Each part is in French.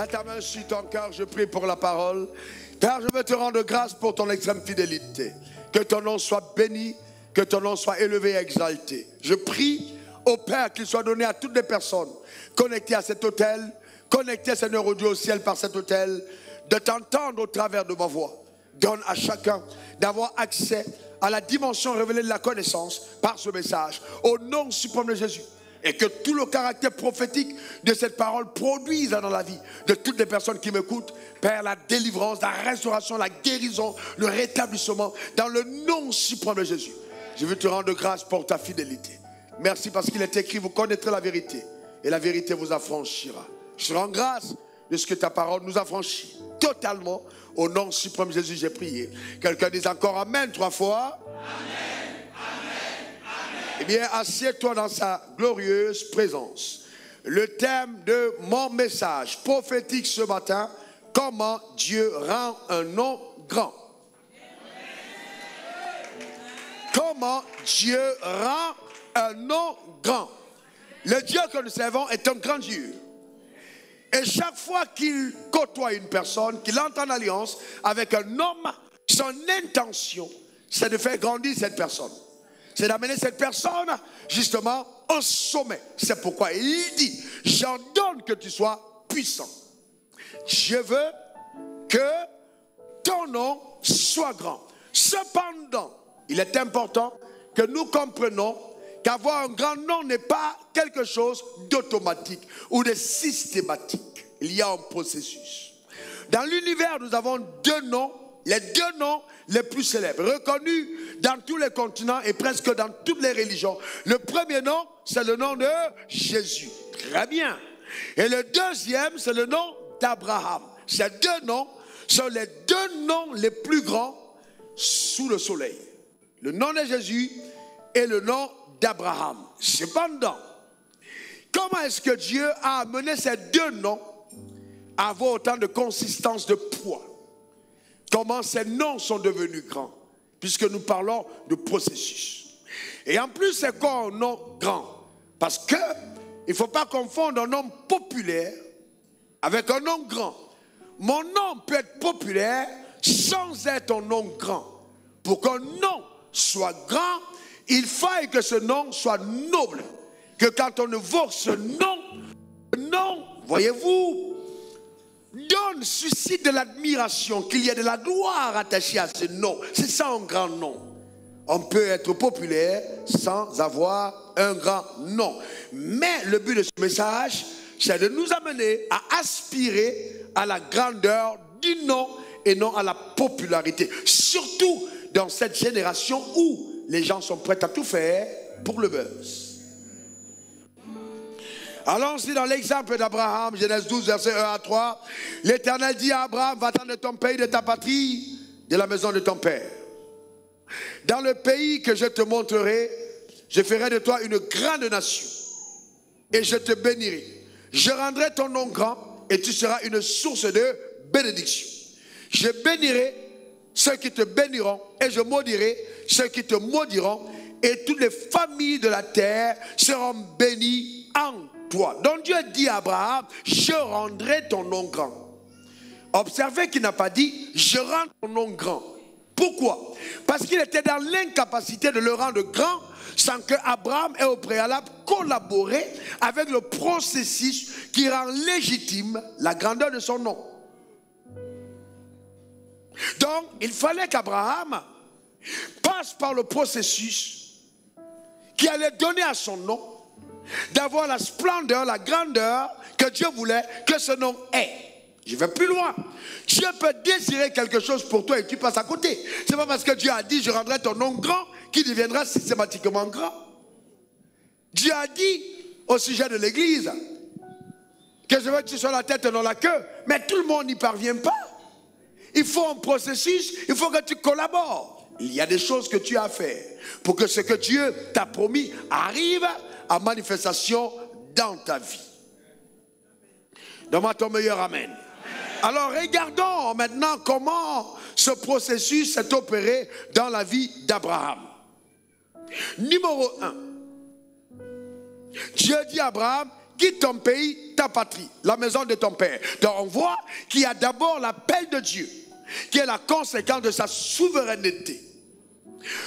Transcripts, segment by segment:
Mets ta main sur ton cœur, je prie pour la parole. Père, je veux te rendre grâce pour ton extrême fidélité. Que ton nom soit béni, que ton nom soit élevé et exalté. Je prie au Père qu'il soit donné à toutes les personnes connectées à cet autel, connectées, Seigneur au Dieu, au ciel par cet autel, de t'entendre au travers de ma voix. Donne à chacun d'avoir accès à la dimension révélée de la connaissance par ce message, au nom suprême de Jésus. Et que tout le caractère prophétique de cette parole produise dans la vie de toutes les personnes qui m'écoutent, Père, la délivrance, la restauration, la guérison, le rétablissement, dans le nom suprême de Jésus. Je veux te rendre grâce pour ta fidélité. Merci parce qu'il est écrit, vous connaîtrez la vérité, et la vérité vous affranchira. Je te rends grâce de ce que ta parole nous affranchit totalement. Au nom suprême de Jésus, j'ai prié. Quelqu'un dise encore Amen 3 fois. Amen. Eh bien, assieds-toi dans sa glorieuse présence. Le thème de mon message prophétique ce matin, comment Dieu rend un nom grand. Comment Dieu rend un nom grand. Le Dieu que nous servons est un grand Dieu. Et chaque fois qu'il côtoie une personne, qu'il entre en alliance avec un homme, son intention, c'est de faire grandir cette personne. C'est d'amener cette personne justement au sommet. C'est pourquoi il dit, j'ordonne que tu sois puissant. Je veux que ton nom soit grand. Cependant, il est important que nous comprenions qu'avoir un grand nom n'est pas quelque chose d'automatique ou de systématique. Il y a un processus. Dans l'univers, nous avons deux noms, les deux noms les plus célèbres, reconnus dans tous les continents et presque dans toutes les religions. Le premier nom, c'est le nom de Jésus. Très bien. Et le deuxième, c'est le nom d'Abraham. Ces deux noms sont les deux noms les plus grands sous le soleil. Le nom de Jésus et le nom d'Abraham. Cependant, comment est-ce que Dieu a amené ces deux noms à avoir autant de consistance, de poids? Comment ces noms sont devenus grands? Puisque nous parlons de processus. Et en plus, c'est quoi un nom grand? Parce que il ne faut pas confondre un nom populaire avec un nom grand. Mon nom peut être populaire sans être un nom grand. Pour qu'un nom soit grand, il faille que ce nom soit noble. Que quand on évoque ce nom, voyez-vous, suscite de l'admiration, qu'il y ait de la gloire attachée à ce nom. C'est ça un grand nom. On peut être populaire sans avoir un grand nom. Mais le but de ce message, c'est de nous amener à aspirer à la grandeur du nom et non à la popularité. Surtout dans cette génération où les gens sont prêts à tout faire pour le buzz. Allons-y dans l'exemple d'Abraham, Genèse 12, verset 1 à 3. L'Éternel dit à Abraham, va-t'en de ton pays, de ta patrie, de la maison de ton père. Dans le pays que je te montrerai, je ferai de toi une grande nation. Et je te bénirai. Je rendrai ton nom grand et tu seras une source de bénédiction. Je bénirai ceux qui te béniront et je maudirai ceux qui te maudiront. Et toutes les familles de la terre seront bénies en toi. Donc Dieu dit à Abraham, je rendrai ton nom grand. Observez qu'il n'a pas dit, je rends ton nom grand. Pourquoi? Parce qu'il était dans l'incapacité de le rendre grand sans que Abraham ait au préalable collaboré avec le processus qui rend légitime la grandeur de son nom. Donc, il fallait qu'Abraham passe par le processus qui allait donner à son nom d'avoir la splendeur, la grandeur que Dieu voulait que ce nom ait. Je vais plus loin. Dieu peut désirer quelque chose pour toi et tu passes à côté. Ce n'est pas parce que Dieu a dit je rendrai ton nom grand qu'il deviendra systématiquement grand. Dieu a dit au sujet de l'église que je veux que tu sois la tête et non la queue, mais tout le monde n'y parvient pas. Il faut un processus, il faut que tu collabores. Il y a des choses que tu as à faire pour que ce que Dieu t'a promis arrive à manifestation dans ta vie. Donne-moi ton meilleur amen. Alors regardons maintenant comment ce processus s'est opéré dans la vie d'Abraham. Numéro 1. Dieu dit à Abraham, quitte ton pays, ta patrie, la maison de ton père. Donc on voit qu'il y a d'abord l'appel de Dieu, qui est la conséquence de sa souveraineté.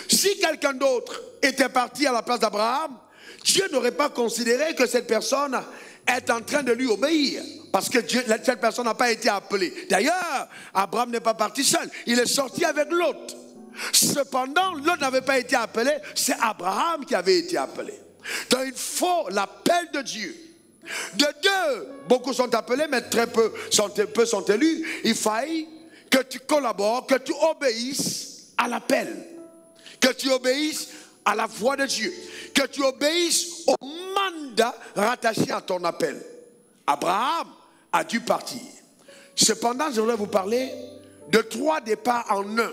Si quelqu'un d'autre était parti à la place d'Abraham, Dieu n'aurait pas considéré que cette personne est en train de lui obéir. Parce que cette personne n'a pas été appelée. D'ailleurs, Abraham n'est pas parti seul. Il est sorti avec Lot. Cependant, Lot n'avait pas été appelé. C'est Abraham qui avait été appelé. Donc il faut l'appel de Dieu. De deux, beaucoup sont appelés, mais très peu sont élus. Il faille que tu collabores, que tu obéisses à l'appel. Que tu obéisses à la voix de Dieu. Que tu obéisses au mandat rattaché à ton appel. Abraham a dû partir. Cependant, je voudrais vous parler de 3 départs en un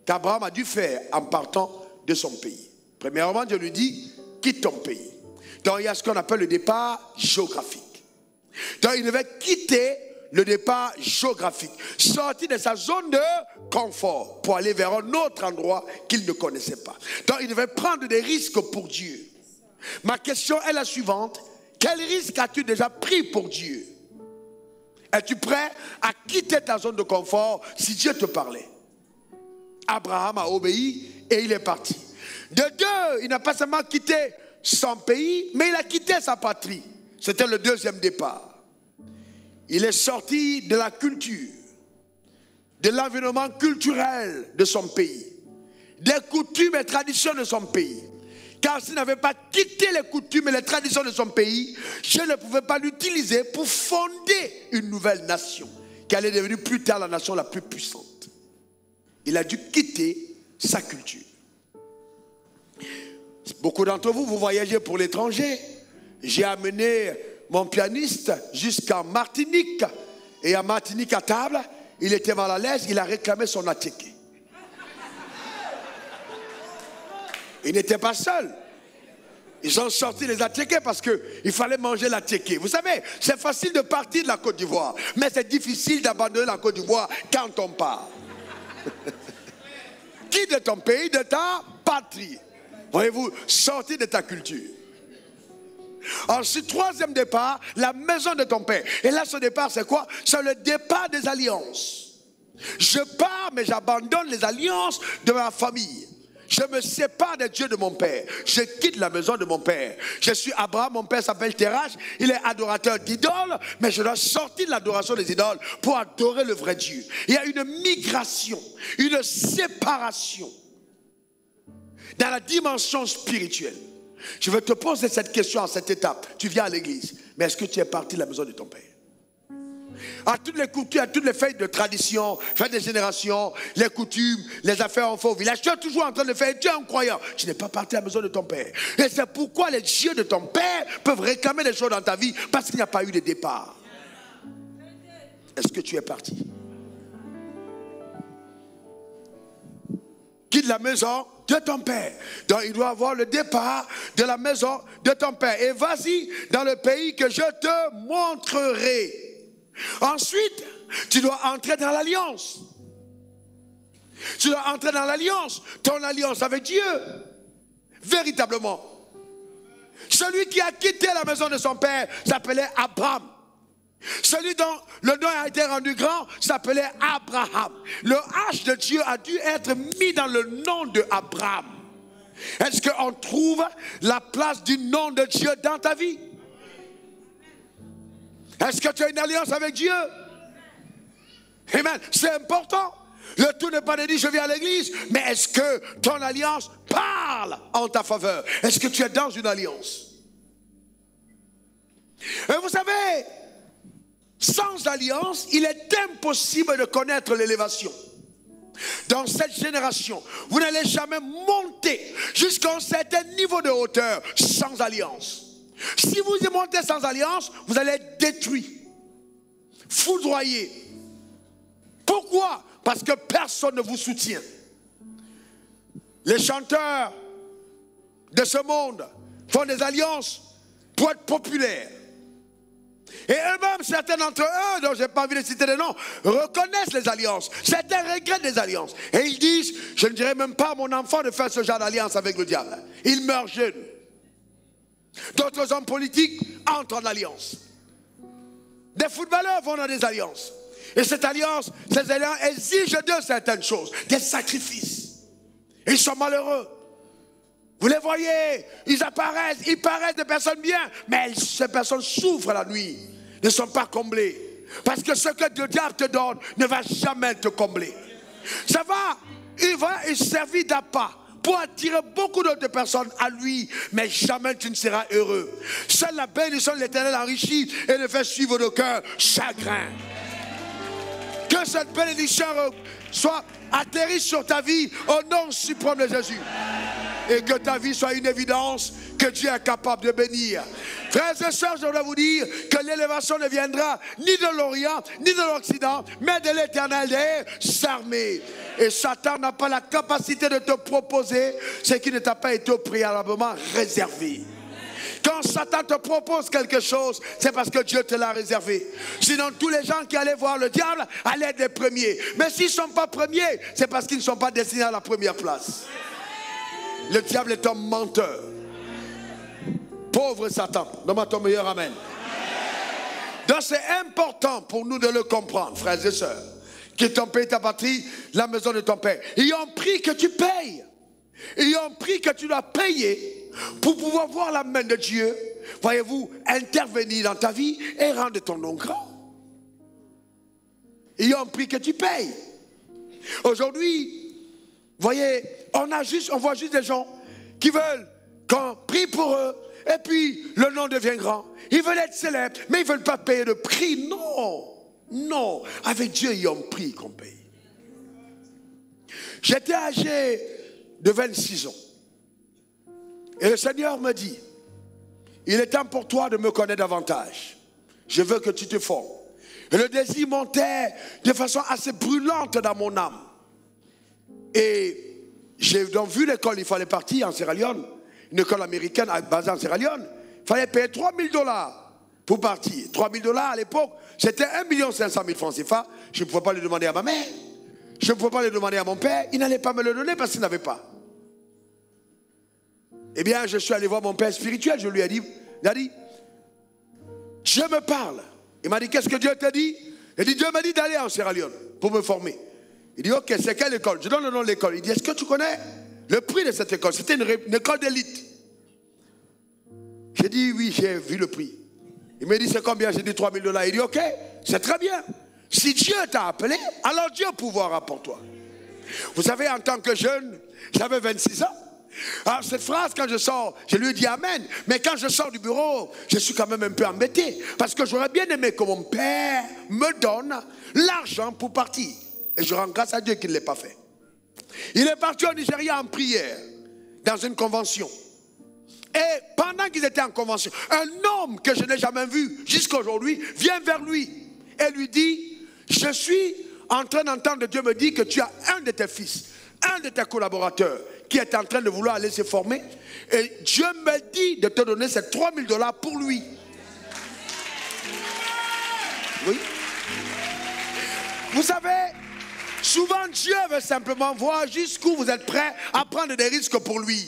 qu'Abraham a dû faire en partant de son pays. Premièrement, Dieu lui dit, quitte ton pays. Donc il y a ce qu'on appelle le départ géographique. Donc il devait quitter le départ géographique, sortir de sa zone de confort pour aller vers un autre endroit qu'il ne connaissait pas. Donc il devait prendre des risques pour Dieu. Ma question est la suivante: quel risque as-tu déjà pris pour Dieu? Es-tu prêt à quitter ta zone de confort si Dieu te parlait? Abraham a obéi et il est parti. De deux, il n'a pas seulement quitté son pays, mais il a quitté sa patrie. C'était le deuxième départ. Il est sorti de la culture, de l'environnement culturel de son pays, des coutumes et traditions de son pays. Car s'il n'avait pas quitté les coutumes et les traditions de son pays, je ne pouvais pas l'utiliser pour fonder une nouvelle nation, qui allait devenir plus tard la nation la plus puissante. Il a dû quitter sa culture. Beaucoup d'entre vous, vous voyagez pour l'étranger. J'ai amené mon pianiste jusqu'en Martinique. Et à Martinique à table, il était mal à l'aise, il a réclamé son attiqué. Il n'était pas seul. Ils ont sorti les attiqués parce qu'il fallait manger l'attiqué. Vous savez, c'est facile de partir de la Côte d'Ivoire, mais c'est difficile d'abandonner la Côte d'Ivoire quand on part. Quitte de ton pays, de ta patrie. Voyez-vous, sortir de ta culture. Ensuite, troisième départ, la maison de ton père. Et là, ce départ, c'est quoi? C'est le départ des alliances. Je pars, mais j'abandonne les alliances de ma famille. Je me sépare des dieux de mon père. Je quitte la maison de mon père. Je suis Abraham, mon père s'appelle Terach. Il est adorateur d'idoles, mais je dois sortir de l'adoration des idoles pour adorer le vrai Dieu. Il y a une migration, une séparation dans la dimension spirituelle. Je vais te poser cette question à cette étape. Tu viens à l'église, mais est-ce que tu es parti de la maison de ton père? À toutes les coutumes, à toutes les fêtes de tradition, fêtes des générations, les coutumes, les affaires en faux village, tu es toujours en train de faire, tu es un croyant. Tu n'es pas parti de la maison de ton père. Et c'est pourquoi les dieux de ton père peuvent réclamer des choses dans ta vie, parce qu'il n'y a pas eu de départ. Est-ce que tu es parti? Quitte la maison de ton père. Donc il doit avoir le départ de la maison de ton père. Et vas-y dans le pays que je te montrerai. Ensuite, tu dois entrer dans l'alliance. Tu dois entrer dans l'alliance. Ton alliance avec Dieu. Véritablement. Celui qui a quitté la maison de son père s'appelait Abraham. Celui dont le nom a été rendu grand s'appelait Abraham. Le H de Dieu a dû être mis dans le nom de Abraham. Est-ce qu'on trouve la place du nom de Dieu dans ta vie? Est-ce que tu as une alliance avec Dieu? Amen. C'est important. Le tout n'est pas de dire je viens à l'église, mais est-ce que ton alliance parle en ta faveur? Est-ce que tu es dans une alliance? Et vous savez, sans alliance, il est impossible de connaître l'élévation. Dans cette génération, vous n'allez jamais monter jusqu'à un certain niveau de hauteur sans alliance. Si vous y montez sans alliance, vous allez être détruit, foudroyé. Pourquoi? Parce que personne ne vous soutient. Les chanteurs de ce monde font des alliances pour être populaires. Et eux-mêmes, certains d'entre eux, dont je n'ai pas envie de citer des noms, reconnaissent les alliances. Certains regrettent les alliances. Et ils disent, je ne dirais même pas à mon enfant de faire ce genre d'alliance avec le diable. Il meurt jeune. D'autres hommes politiques entrent en alliance. Des footballeurs vont dans des alliances. Et ces alliances exigent d'eux certaines choses, des sacrifices. Et ils sont malheureux. Vous les voyez, ils paraissent des personnes bien, mais ces personnes souffrent la nuit, ne sont pas comblées. Parce que ce que le diable te donne ne va jamais te combler. Ça va, il va servir d'appât pour attirer beaucoup d'autres personnes à lui, mais jamais tu ne seras heureux. Seule la bénédiction de l'Éternel enrichit et ne fait suivre de cœur chagrin. Que cette bénédiction soit atterrie sur ta vie au nom suprême de Jésus. Et que ta vie soit une évidence que Dieu est capable de bénir. Frères et sœurs, je voudrais vous dire que l'élévation ne viendra ni de l'Orient, ni de l'Occident, mais de l'Éternel des armées. Et Satan n'a pas la capacité de te proposer ce qui ne t'a pas été préalablement réservé. Quand Satan te propose quelque chose, c'est parce que Dieu te l'a réservé. Sinon, tous les gens qui allaient voir le diable allaient être les premiers. Mais s'ils ne sont pas premiers, c'est parce qu'ils ne sont pas destinés à la première place. Le diable est un menteur. Pauvre Satan. Donne-moi ton meilleur amen. Donc c'est important pour nous de le comprendre, frères et sœurs. Que ton pays, ta patrie, la maison de ton père. Ils ont pris que tu payes. Ils ont pris que tu dois payer pour pouvoir voir la main de Dieu, voyez-vous, intervenir dans ta vie et rendre ton nom grand. Ils ont pris que tu payes. Aujourd'hui, voyez, on voit juste des gens qui veulent qu'on prie pour eux et puis le nom devient grand. Ils veulent être célèbres, mais ils ne veulent pas payer de prix. Non, non. Avec Dieu, ils ont pris qu'on paye. J'étais âgé de 26 ans. Et le Seigneur me dit, il est temps pour toi de me connaître davantage. Je veux que tu te formes. Et le désir montait de façon assez brûlante dans mon âme. Et j'ai donc vu l'école, il fallait partir en Sierra Leone, une école américaine basée en Sierra Leone. Il fallait payer $3 000 pour partir. $3 000 à l'époque, c'était 1 500 000 francs CFA. Je ne pouvais pas le demander à ma mère. Je ne pouvais pas le demander à mon père. Il n'allait pas me le donner parce qu'il n'avait pas. Eh bien, je suis allé voir mon père spirituel. Je lui ai dit, Dieu me parle. Il m'a dit, qu'est-ce que Dieu t'a dit? Il dit, Dieu m'a dit d'aller en Sierra Leone pour me former. Il dit, ok, c'est quelle école? Je donne le nom de l'école. Il dit, est-ce que tu connais le prix de cette école? C'était une école d'élite. J'ai dit, oui, j'ai vu le prix. Il m'a dit, c'est combien? J'ai dit, $3 000. Il dit, ok, c'est très bien. Si Dieu t'a appelé, alors Dieu pourvoira pour toi. Vous savez, en tant que jeune, j'avais 26 ans. Alors cette phrase, quand je sors, je lui dis amen. Mais quand je sors du bureau, je suis quand même un peu embêté. Parce que j'aurais bien aimé que mon père me donne l'argent pour partir. Et je rends grâce à Dieu qu'il ne l'ait pas fait. Il est parti au Nigeria en prière, dans une convention. Et pendant qu'ils étaient en convention, un homme que je n'ai jamais vu jusqu'à aujourd'hui vient vers lui et lui dit, je suis en train d'entendre Dieu me dire que tu as un de tes fils, un de tes collaborateurs qui est en train de vouloir aller se former. Et Dieu me dit de te donner ces $3 000 pour lui. Oui. Vous savez, souvent Dieu veut simplement voir jusqu'où vous êtes prêts à prendre des risques pour lui.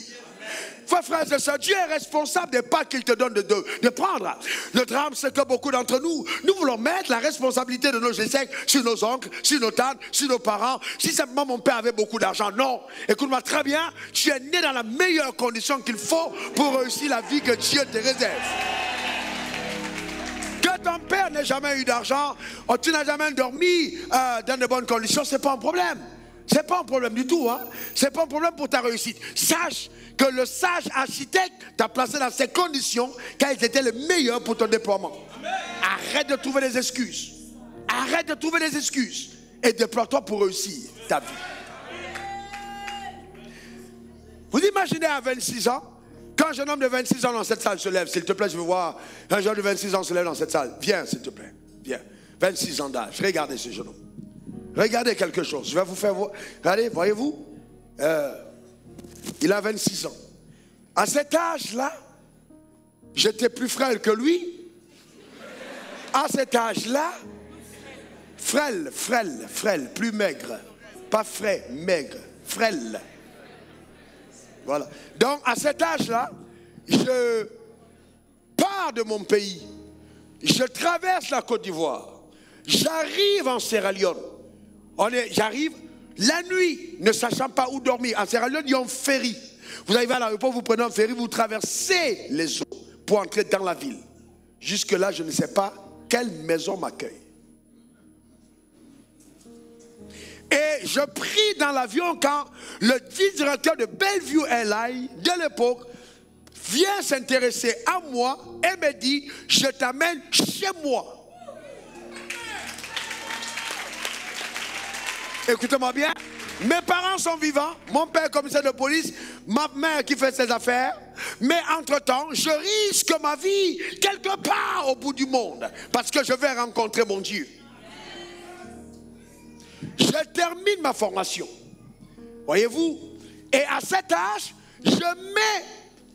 Frères et sœurs, Dieu est responsable des pas qu'il te donne de prendre. Le drame, c'est que beaucoup d'entre nous, nous voulons mettre la responsabilité de nos échecs sur nos oncles, sur nos tantes, sur nos parents. Si simplement mon père avait beaucoup d'argent, non. Écoute-moi très bien, tu es né dans la meilleure condition qu'il faut pour réussir la vie que Dieu te réserve. Que ton père n'ait jamais eu d'argent, ou tu n'as jamais dormi dans de bonnes conditions, ce n'est pas un problème. Ce n'est pas un problème du tout. Hein? Ce n'est pas un problème pour ta réussite. Sache que le sage architecte t'a placé dans ces conditions car ils étaient les meilleurs pour ton déploiement. Amen. Arrête de trouver des excuses. Arrête de trouver des excuses. Et déploie-toi pour réussir ta vie. Vous imaginez à 26 ans, quand un jeune homme de 26 ans dans cette salle se lève, s'il te plaît, je veux voir un jeune de 26 ans se lève dans cette salle. Viens, s'il te plaît. Viens. 26 ans d'âge. Regardez ce jeune homme. Regardez quelque chose. Je vais vous faire voir. Regardez, voyez-vous, il a 26 ans. À cet âge-là, j'étais plus frêle que lui. À cet âge-là, frêle, plus maigre. Pas frais, maigre, frêle. Voilà. Donc, à cet âge-là, je pars de mon pays. Je traverse la Côte d'Ivoire. J'arrive en Sierra Leone. J'arrive la nuit, ne sachant pas où dormir. En Sierra Leone, il y a un ferry. Vous arrivez à l'aéroport, vous prenez un ferry, vous traversez les eaux pour entrer dans la ville. Jusque-là, je ne sais pas quelle maison m'accueille. Et je prie dans l'avion quand le directeur de Bellevue Airlines de l'époque vient s'intéresser à moi et me dit, je t'amène chez moi. Écoutez-moi bien, mes parents sont vivants, mon père est commissaire de police, ma mère qui fait ses affaires, mais entre-temps, je risque ma vie quelque part au bout du monde, parce que je vais rencontrer mon Dieu. Je termine ma formation, voyez-vous, et à cet âge, je mets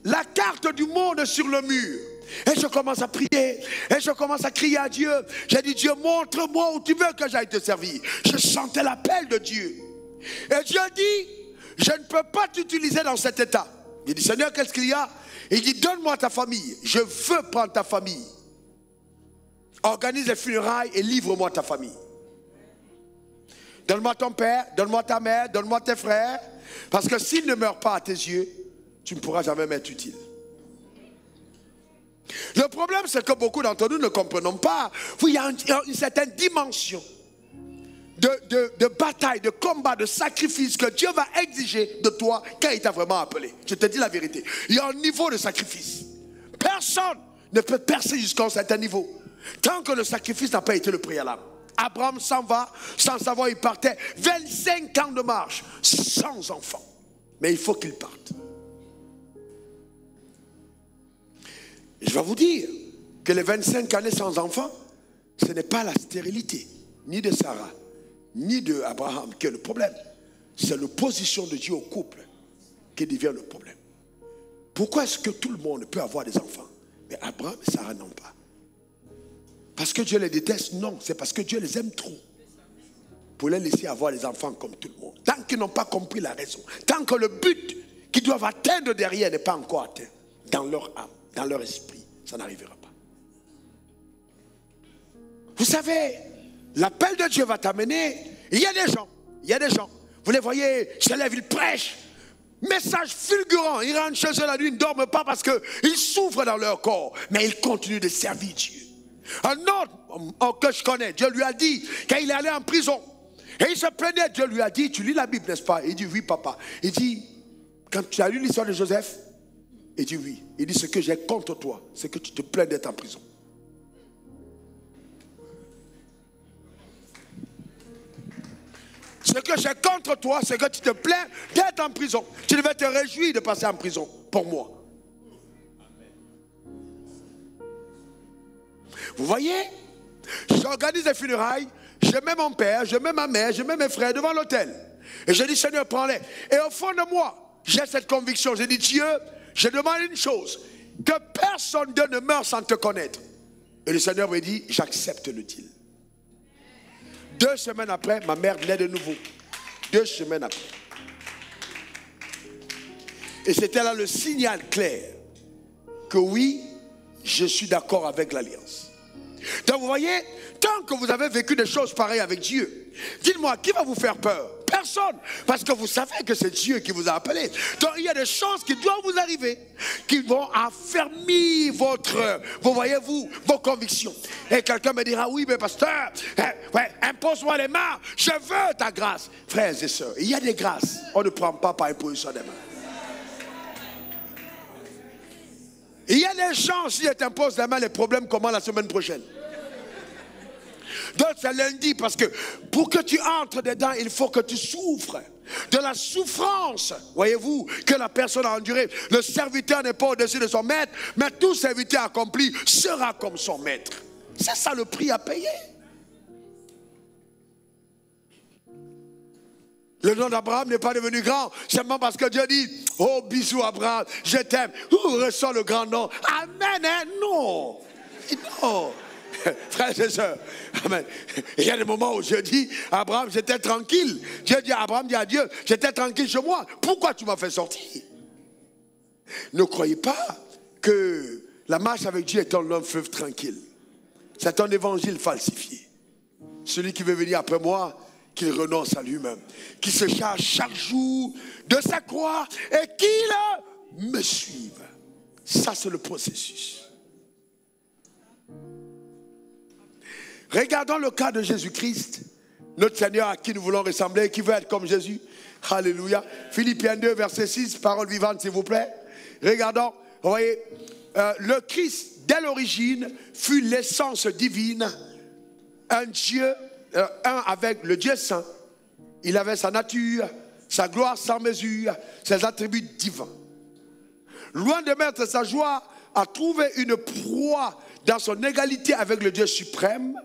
la carte du monde sur le mur. Et je commence à prier, et je commence à crier à Dieu. J'ai dit, Dieu, montre-moi où tu veux que j'aille te servir. Je sentais l'appel de Dieu. Et Dieu dit, je ne peux pas t'utiliser dans cet état. Il dit, Seigneur, qu'est-ce qu'il y a? Il dit, donne-moi ta famille. Je veux prendre ta famille. Organise les funérailles et livre-moi ta famille. Donne-moi ton père, donne-moi ta mère, donne-moi tes frères. Parce que s'ils ne meurent pas à tes yeux, tu ne pourras jamais m'être utile. Le problème, c'est que beaucoup d'entre nous ne comprenons pas. Il y a une certaine dimension de bataille, de combat, de sacrifice que Dieu va exiger de toi quand il t'a vraiment appelé. Je te dis la vérité. Il y a un niveau de sacrifice. Personne ne peut percer jusqu'à un certain niveau tant que le sacrifice n'a pas été le préalable. Abraham s'en va, sans savoir, il partait 25 ans de marche, sans enfant. Mais il faut qu'il parte. Je vais vous dire que les 25 années sans enfant, ce n'est pas la stérilité, ni de Sarah, ni de Abraham qui est le problème. C'est l'opposition de Dieu au couple qui devient le problème. Pourquoi est-ce que tout le monde peut avoir des enfants? Mais Abraham et Sarah n'ont pas. Parce que Dieu les déteste? Non, c'est parce que Dieu les aime trop. Pour les laisser avoir des enfants comme tout le monde. Tant qu'ils n'ont pas compris la raison. Tant que le but qu'ils doivent atteindre derrière n'est pas encore atteint. Dans leur âme, dans leur esprit, ça n'arrivera pas. Vous savez, l'appel de Dieu va t'amener. Il y a des gens. Vous les voyez, ils se lèvent, ils prêchent. Message fulgurant. Ils rentrent chez eux la nuit, ils ne dorment pas parce qu'ils souffrent dans leur corps. Mais ils continuent de servir Dieu. Un autre que je connais, Dieu lui a dit, quand il est allé en prison, et il se plaignait, Dieu lui a dit, tu lis la Bible, n'est-ce pas? Il dit, oui, papa. Il dit, quand tu as lu l'histoire de Joseph? Il dit, oui. Il dit, ce que j'ai contre toi, c'est que tu te plains d'être en prison. Ce que j'ai contre toi, c'est que tu te plains d'être en prison. Tu devais te réjouir de passer en prison pour moi. Vous voyez, j'organise les funérailles, je mets mon père, je mets ma mère, je mets mes frères devant l'autel. Et je dis, Seigneur, prends-les. Et au fond de moi, j'ai cette conviction. Je dis, Dieu, je demande une chose, que personne ne meure sans te connaître. Et le Seigneur me dit, j'accepte le deal. 2 semaines après, ma mère naît de nouveau. 2 semaines après. Et c'était là le signal clair que oui, je suis d'accord avec l'alliance. Donc vous voyez, tant que vous avez vécu des choses pareilles avec Dieu, dites-moi, qui va vous faire peur? Personne. Parce que vous savez que c'est Dieu qui vous a appelé. Donc il y a des choses qui doivent vous arriver, qui vont affermir vos convictions. Et quelqu'un me dira, oui, mais pasteur, impose-moi les mains, je veux ta grâce. Frères et sœurs, il y a des grâces, on ne prend pas par imposition des mains. Il y a des gens, si elles t'imposent les mains, les problèmes commencent la semaine prochaine. Donc c'est lundi, parce que pour que tu entres dedans, il faut que tu souffres. De la souffrance, voyez-vous, que la personne a endurée. Le serviteur n'est pas au-dessus de son maître, mais tout serviteur accompli sera comme son maître. C'est ça le prix à payer. Le nom d'Abraham n'est pas devenu grand seulement parce que Dieu dit, oh bisous Abraham, je t'aime. Ressort le grand nom. Amen, hein? Non. Non. Frères et sœurs, amen. Il y a des moments où Dieu dit, Abraham, j'étais tranquille. Abraham dit à Dieu, j'étais tranquille chez moi. Pourquoi tu m'as fait sortir? Ne croyez pas que la marche avec Dieu est un long fleuve tranquille. C'est un évangile falsifié. Celui qui veut venir après moi, qu'il renonce à lui-même, qu'il se charge chaque jour de sa croix et qu'il me suive. Ça, c'est le processus. Regardons le cas de Jésus-Christ, notre Seigneur à qui nous voulons ressembler, qui veut être comme Jésus. Alléluia. Philippiens 2, verset 6, parole vivante, s'il vous plaît. Regardons, vous voyez, le Christ, dès l'origine, fut l'essence divine, un Dieu, un avec le Dieu saint. Il avait sa nature, sa gloire sans mesure, ses attributs divins. Loin de mettre sa joie à trouver une proie dans son égalité avec le Dieu suprême,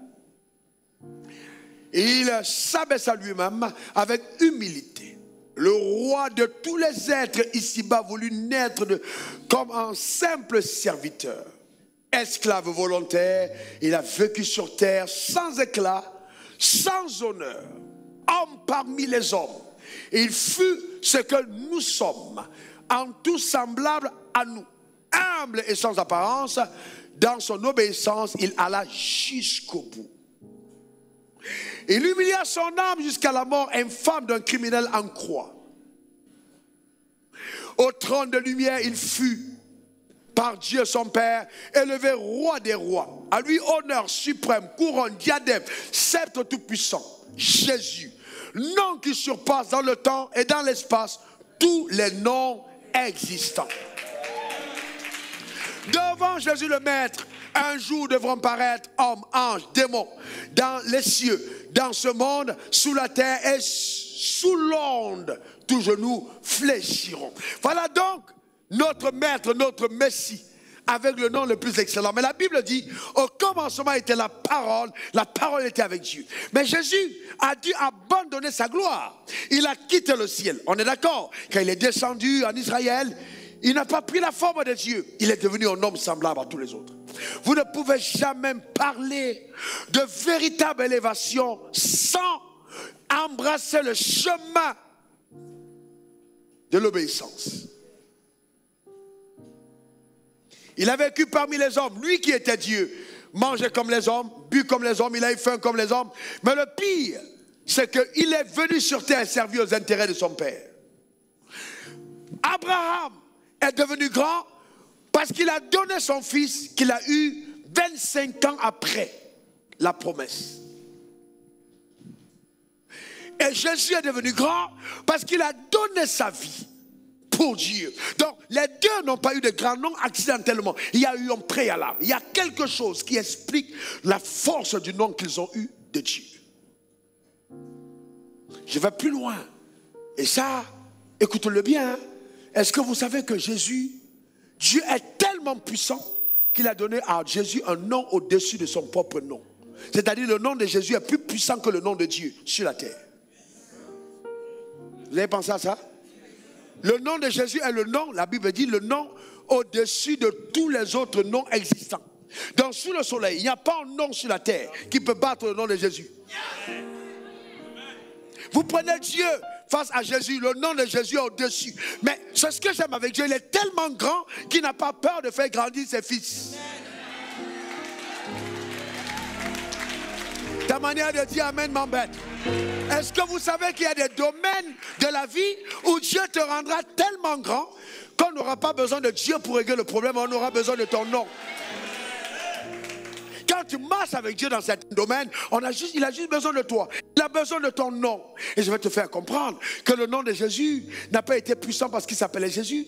il s'abaissa lui-même avec humilité. Le roi de tous les êtres ici-bas voulut naître comme un simple serviteur. Esclave volontaire, il a vécu sur terre sans éclat, sans honneur, homme parmi les hommes. Il fut ce que nous sommes, en tout semblable à nous, humble et sans apparence. Dans son obéissance, il alla jusqu'au bout. Il humilia son âme jusqu'à la mort infâme d'un criminel en croix. Au trône de lumière, il fut, par Dieu son Père, élevé roi des rois. À lui honneur suprême, couronne, diadème, sceptre tout-puissant. Jésus, nom qui surpasse dans le temps et dans l'espace tous les noms existants. Devant Jésus le Maître, un jour devront paraître hommes, anges, démons, dans les cieux, dans ce monde, sous la terre et sous l'onde. Tous genoux fléchiront. Voilà donc notre Maître, notre Messie, avec le nom le plus excellent. Mais la Bible dit, au commencement était la parole était avec Dieu. Mais Jésus a dû abandonner sa gloire. Il a quitté le ciel. On est d'accord? Quand il est descendu en Israël, il n'a pas pris la forme de Dieu. Il est devenu un homme semblable à tous les autres. Vous ne pouvez jamais parler de véritable élévation sans embrasser le chemin de l'obéissance. Il a vécu parmi les hommes. Lui qui était Dieu, mangeait comme les hommes, bu comme les hommes, il a eu faim comme les hommes. Mais le pire, c'est qu'il est venu sur terre servir aux intérêts de son père. Abraham est devenu grand parce qu'il a donné son fils qu'il a eu 25 ans après la promesse. Et Jésus est devenu grand parce qu'il a donné sa vie pour Dieu. Donc les deux n'ont pas eu de grand nom accidentellement. Il y a eu un préalable. Il y a quelque chose qui explique la force du nom qu'ils ont eu de Dieu. Je vais plus loin. Et ça, écoutez-le bien. Est-ce que vous savez que Jésus, Dieu est tellement puissant qu'il a donné à Jésus un nom au-dessus de son propre nom. C'est-à-dire le nom de Jésus est plus puissant que le nom de Dieu sur la terre. Vous avez pensé à ça? Le nom de Jésus est le nom, la Bible dit, le nom au-dessus de tous les autres noms existants. Donc sous le soleil, il n'y a pas un nom sur la terre qui peut battre le nom de Jésus. Vous prenez Dieu face à Jésus, le nom de Jésus est au-dessus. Mais c'est ce que j'aime avec Dieu, il est tellement grand qu'il n'a pas peur de faire grandir ses fils. Ta manière de dire amen m'embête. Est-ce que vous savez qu'il y a des domaines de la vie où Dieu te rendra tellement grand qu'on n'aura pas besoin de Dieu pour régler le problème, on aura besoin de ton nom. Quand tu marches avec Dieu dans certains domaines, il a juste besoin de toi. Il a besoin de ton nom. Et je vais te faire comprendre que le nom de Jésus n'a pas été puissant parce qu'il s'appelait Jésus.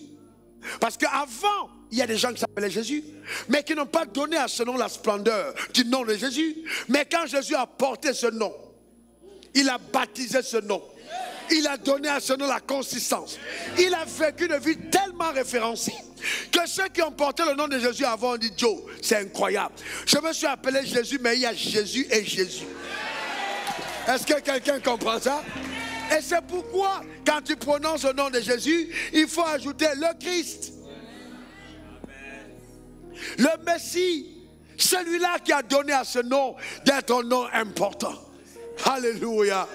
Parce qu'avant, il y a des gens qui s'appelaient Jésus, mais qui n'ont pas donné à ce nom la splendeur du nom de Jésus. Mais quand Jésus a porté ce nom, il a baptisé ce nom. Il a donné à ce nom la consistance. Il a vécu une vie tellement référencée que ceux qui ont porté le nom de Jésus avant ont dit Joe, c'est incroyable. Je me suis appelé Jésus, mais il y a Jésus et Jésus. Est-ce que quelqu'un comprend ça? Et c'est pourquoi, quand tu prononces le nom de Jésus, il faut ajouter le Christ. Le Messie, celui-là qui a donné à ce nom d'être un nom important. Alléluia.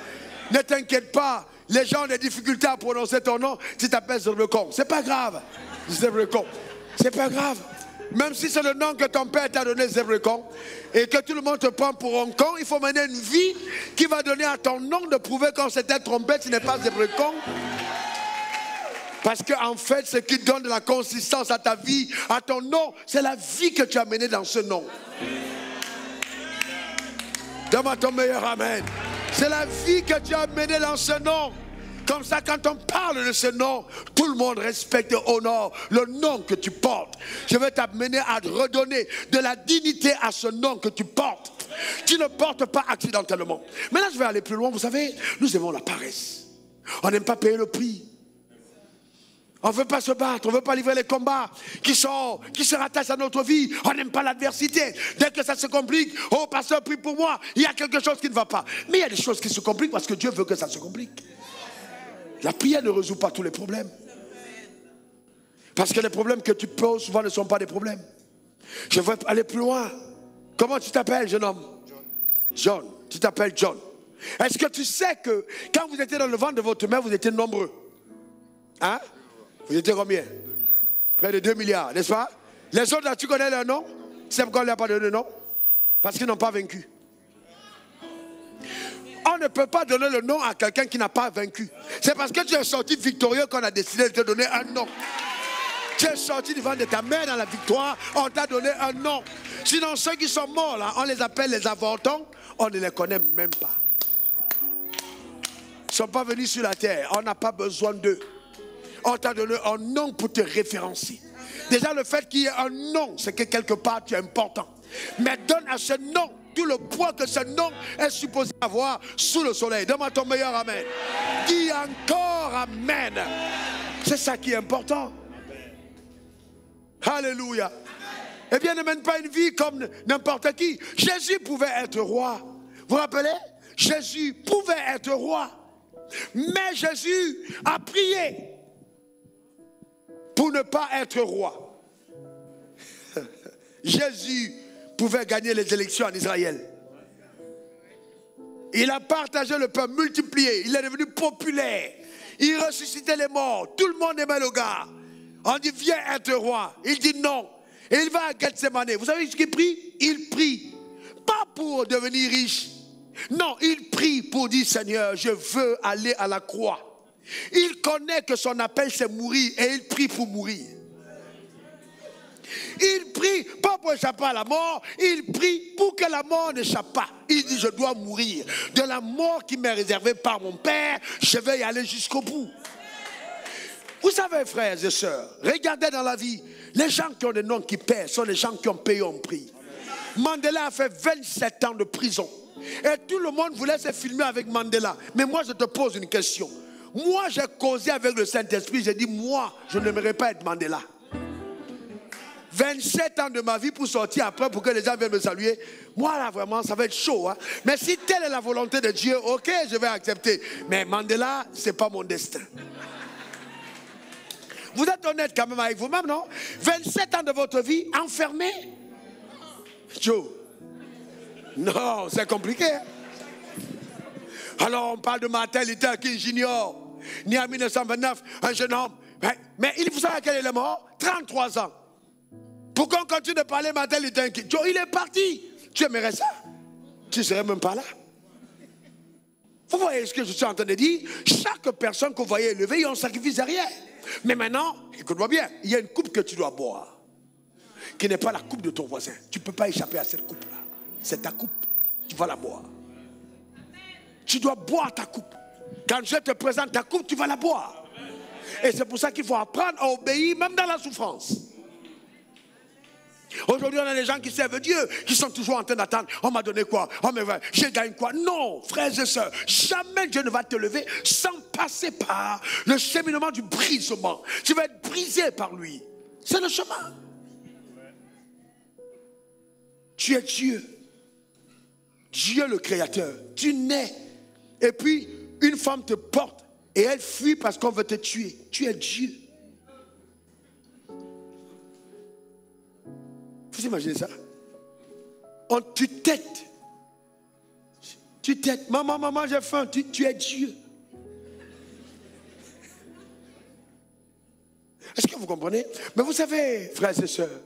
Ne t'inquiète pas, les gens ont des difficultés à prononcer ton nom. Tu t'appelles Zebrecon, c'est pas grave. Zebrecon, c'est pas grave. Même si c'est le nom que ton père t'a donné, Zébrécon, et que tout le monde te prend pour un con, il faut mener une vie qui va donner à ton nom de prouver qu'on s'était trompé, tu n'es pas Zébrécon. Parce qu'en fait, ce qui donne de la consistance à ta vie, à ton nom, c'est la vie que tu as menée dans ce nom. Donne-moi ton meilleur amen. C'est la vie que tu as menée dans ce nom. Comme ça, quand on parle de ce nom, tout le monde respecte et honore le nom que tu portes. Je vais t'amener à redonner de la dignité à ce nom que tu portes. Tu ne portes pas accidentellement. Mais là, je vais aller plus loin. Vous savez, nous aimons la paresse. On n'aime pas payer le prix. On ne veut pas se battre, on ne veut pas livrer les combats qui se rattachent à notre vie. On n'aime pas l'adversité. Dès que ça se complique, oh pasteur, prie pour moi, il y a quelque chose qui ne va pas. Mais il y a des choses qui se compliquent parce que Dieu veut que ça se complique. La prière ne résout pas tous les problèmes. Parce que les problèmes que tu poses souvent ne sont pas des problèmes. Je veux aller plus loin. Comment tu t'appelles, jeune homme? John. Tu t'appelles John. Est-ce que tu sais que quand vous étiez dans le ventre de votre mère, vous étiez nombreux? Hein? Vous étiez combien? Près de 2 milliards, n'est-ce pas? Les autres, là, tu connais leur nom? C'est pourquoi on ne leur a pas donné de nom? Parce qu'ils n'ont pas vaincu. On ne peut pas donner le nom à quelqu'un qui n'a pas vaincu. C'est parce que tu es sorti victorieux qu'on a décidé de te donner un nom. Tu es sorti du ventre de ta mère dans la victoire, on t'a donné un nom. Sinon, ceux qui sont morts, là, on les appelle les avortons, on ne les connaît même pas. Ils ne sont pas venus sur la terre, on n'a pas besoin d'eux. On t'a donné un nom pour te référencier. Déjà, le fait qu'il y ait un nom, c'est que quelque part, tu es important. Mais donne à ce nom tout le poids que ce nom est supposé avoir sous le soleil. Donne-moi ton meilleur amen. Dis encore amen. C'est ça qui est important. Alléluia. Eh bien, ne mène pas une vie comme n'importe qui. Jésus pouvait être roi. Vous vous rappelez? Jésus pouvait être roi. Mais Jésus a prié pour ne pas être roi. Jésus pouvait gagner les élections en Israël. Il a partagé le peuple, multiplié. Il est devenu populaire. Il ressuscitait les morts. Tout le monde aimait le gars. On dit, viens être roi. Il dit non. Et il va à Gethsemane. Vous savez ce qu'il prie? Il prie. Pas pour devenir riche. Non, il prie pour dire, Seigneur, je veux aller à la croix. Il connaît que son appel c'est mourir et il prie pour mourir. Il prie pas pour échapper à la mort, il prie pour que la mort n'échappe pas. Il dit je dois mourir. De la mort qui m'est réservée par mon Père, je vais y aller jusqu'au bout. Vous savez frères et sœurs, regardez dans la vie, les gens qui ont des noms qui paient sont les gens qui ont payé un prix. Mandela a fait 27 ans de prison. Et tout le monde voulait se filmer avec Mandela. Mais moi je te pose une question. Moi, j'ai causé avec le Saint-Esprit. J'ai dit, moi, je n'aimerais pas être Mandela. 27 ans de ma vie pour sortir après, pour que les gens viennent me saluer. Moi, là, vraiment, ça va être chaud. Hein? Mais si telle est la volonté de Dieu, ok, je vais accepter. Mais Mandela, ce n'est pas mon destin. Vous êtes honnête quand même avec vous-même, non? 27 ans de votre vie enfermé. Joe. Non, c'est compliqué. Hein? Alors on parle de Martin Luther King Jr., né en 1929, un jeune homme. Mais il vous savez à quel il est mort? 33 ans. Pourquoi on continue de parler de Martin Luther King? Il est parti. Tu aimerais ça? Tu ne serais même pas là. Vous voyez ce que je suis en train de dire? Chaque personne que vous voyez élever, il y a un sacrifice derrière. Mais maintenant, écoute-moi bien, il y a une coupe que tu dois boire, qui n'est pas la coupe de ton voisin. Tu ne peux pas échapper à cette coupe-là. C'est ta coupe. Tu vas la boire. Tu dois boire ta coupe. Quand je te présente ta coupe, tu vas la boire. Et c'est pour ça qu'il faut apprendre à obéir, même dans la souffrance. Aujourd'hui, on a des gens qui servent Dieu, qui sont toujours en train d'attendre. On m'a donné quoi? Oh, mais je gagne quoi? Non, frères et sœurs, jamais Dieu ne va te lever sans passer par le cheminement du brisement. Tu vas être brisé par lui. C'est le chemin. Tu es Dieu. Dieu le Créateur. Tu nais. Et puis, une femme te porte et elle fuit parce qu'on veut te tuer. Tu es Dieu. Vous imaginez ça? Tu t'aides. Tu t'aides. Maman, j'ai faim. Tu es Dieu. Est-ce que vous comprenez? Mais vous savez, frères et sœurs,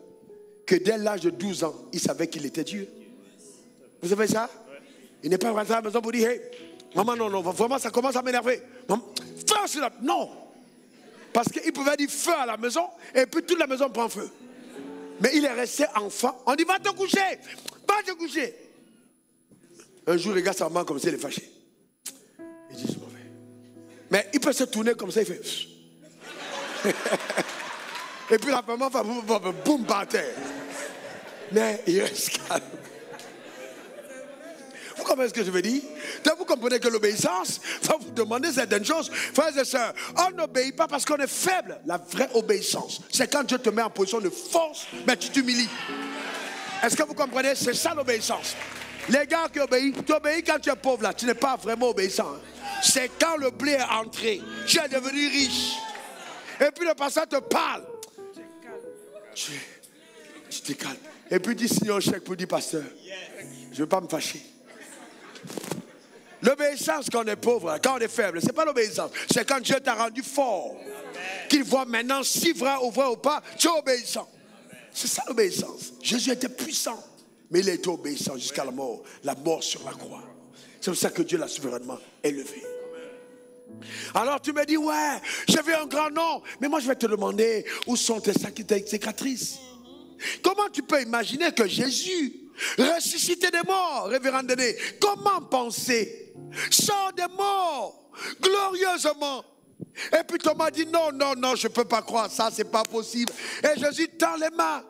que dès l'âge de 12 ans, il savait qu'il était Dieu. Vous savez ça? Il n'est pas rentré à la maison pour dire, hey, maman, non, vraiment, ça commence à m'énerver. Feu sur la... Non. Parce qu'il pouvait dire feu à la maison, et puis toute la maison prend feu. Mais il est resté enfant. On dit, va te coucher. Va te coucher. Un jour, il regarde sa maman comme ça, il est fâché. Il dit, je m'en vais. Mais il peut se tourner comme ça, il fait... Et puis la maman fait boum par terre. Mais il reste calme. Vous comprenez ce que je veux dire? Donc vous comprenez que l'obéissance va vous demander certaines choses. Frères et sœurs, on n'obéit pas parce qu'on est faible. La vraie obéissance, c'est quand Dieu te met en position de force, mais tu t'humilies. Est-ce que vous comprenez? C'est ça l'obéissance. Les gars qui obéissent, tu obéis quand tu es pauvre là, tu n'es pas vraiment obéissant. C'est quand le blé est entré, tu es devenu riche. Et puis le pasteur te parle. Tu te calmes. Et puis dis signe un chèque pour dire pasteur, je ne veux pas me fâcher. L'obéissance quand on est pauvre, quand on est faible, ce n'est pas l'obéissance. C'est quand Dieu t'a rendu fort. Qu'il voit maintenant si vrai ou pas, tu es obéissant. C'est ça l'obéissance. Jésus était puissant, mais il a été obéissant jusqu'à la mort sur la croix. C'est pour ça que Dieu l'a souverainement élevé. Alors tu me dis, ouais, j'ai vu un grand nom, mais moi je vais te demander, où sont tes cicatrices? Comment tu peux imaginer que Jésus ressuscité des morts, révérend Dené, comment penser? Sort des morts, glorieusement. Et puis Thomas dit, non, je ne peux pas croire ça, c'est pas possible. Et Jésus tend les mains.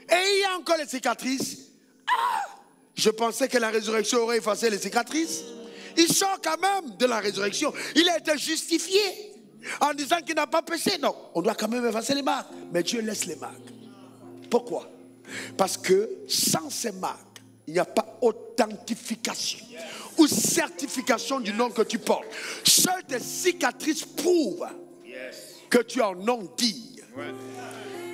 Et il y a encore les cicatrices. Ah, je pensais que la résurrection aurait effacé les cicatrices. Il sort quand même de la résurrection. Il a été justifié en disant qu'il n'a pas péché. Non, on doit quand même effacer les marques. Mais Dieu laisse les marques. Pourquoi? Parce que sans ces marques, il n'y a pas authentification ou certification du nom que tu portes. Seules tes cicatrices prouvent que tu es un nom digne.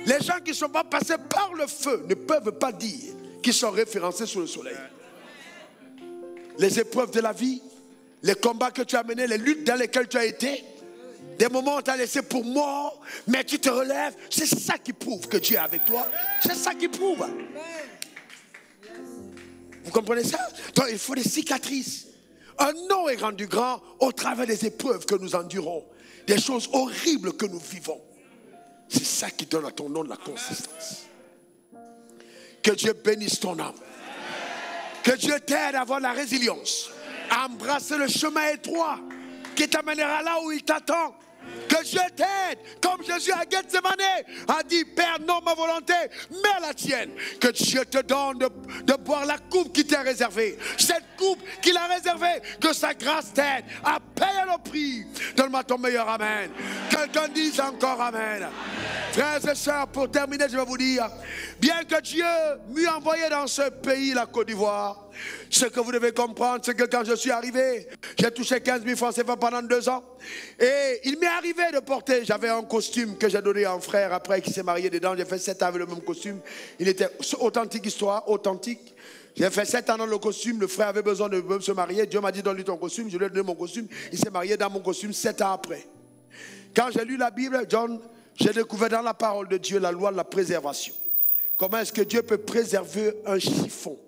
Les gens qui ne sont pas passés par le feu ne peuvent pas dire qu'ils sont référencés sous le soleil. Les épreuves de la vie, les combats que tu as menés, les luttes dans lesquelles tu as été, des moments où on t'a laissé pour mort, mais tu te relèves, c'est ça qui prouve que Dieu est avec toi. C'est ça qui prouve. Vous comprenez ça? Donc il faut des cicatrices. Un nom est rendu grand au travers des épreuves que nous endurons, des choses horribles que nous vivons. C'est ça qui donne à ton nom de la consistance. Que Dieu bénisse ton âme. Que Dieu t'aide à avoir la résilience, à embrasser le chemin étroit qui t'amènera là où il t'attend. Que Dieu t'aide, comme Jésus à Gethsémane a dit, Père, non ma volonté, mais la tienne. Que Dieu te donne de boire la coupe qui t'est réservée. Cette coupe qu'il a réservée, que sa grâce t'aide à payer le prix. Donne-moi ton meilleur amen. Quelqu'un dise encore amen. Frères et sœurs, pour terminer, je vais vous dire, bien que Dieu m'eût envoyé dans ce pays, la Côte d'Ivoire, ce que vous devez comprendre, c'est que quand je suis arrivé, j'ai touché 15 000 francs CFA pendant 2 ans. Et il m'est arrivé de porter, j'avais un costume que j'ai donné à un frère après qui s'est marié dedans. J'ai fait 7 ans avec le même costume. Il était authentique histoire, authentique. J'ai fait 7 ans dans le costume, le frère avait besoin de se marier. Dieu m'a dit, donne-lui ton costume, je lui ai donné mon costume. Il s'est marié dans mon costume 7 ans après. Quand j'ai lu la Bible, j'ai découvert dans la parole de Dieu la loi de la préservation. Comment est-ce que Dieu peut préserver un chiffon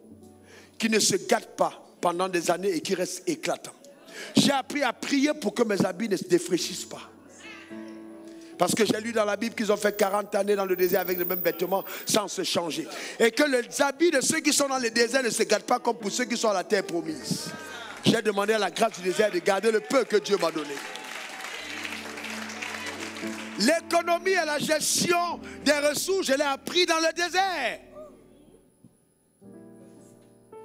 qui ne se gâte pas pendant des années et qui reste éclatant? J'ai appris à prier pour que mes habits ne se défraîchissent pas. Parce que j'ai lu dans la Bible qu'ils ont fait 40 années dans le désert avec les mêmes vêtements sans se changer. Et que les habits de ceux qui sont dans le désert ne se gâtent pas comme pour ceux qui sont à la terre promise. J'ai demandé à la grâce du désert de garder le peu que Dieu m'a donné. L'économie et la gestion des ressources, je l'ai appris dans le désert.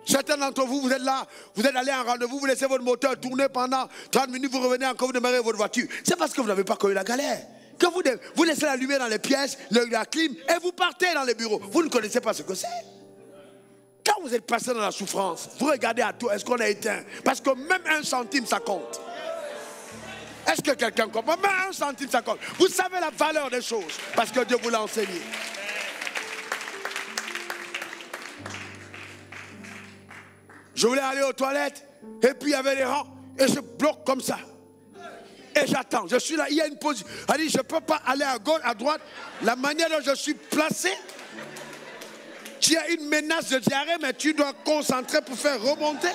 Certains d'entre vous, vous êtes là, vous êtes allé à un rendez-vous, vous laissez votre moteur tourner pendant 30 minutes, vous revenez encore, vous démarrez votre voiture. C'est parce que vous n'avez pas connu la galère. Que vous laissez la lumière dans les pièces, la clim, et vous partez dans les bureaux. Vous ne connaissez pas ce que c'est. Quand vous êtes passé dans la souffrance, vous regardez à tout, est-ce qu'on a éteint? Parce que même 1 centime, ça compte. Est-ce que quelqu'un comprend? Même 1 centime, ça compte. Vous savez la valeur des choses, parce que Dieu vous l'a enseigné. Je voulais aller aux toilettes, et puis il y avait les rangs, et je bloque comme ça. Et j'attends, je suis là, il y a une position. Elle dit, je ne peux pas aller à gauche, à droite. La manière dont je suis placé, Tu as une menace de diarrhée, mais tu dois concentrer pour faire remonter.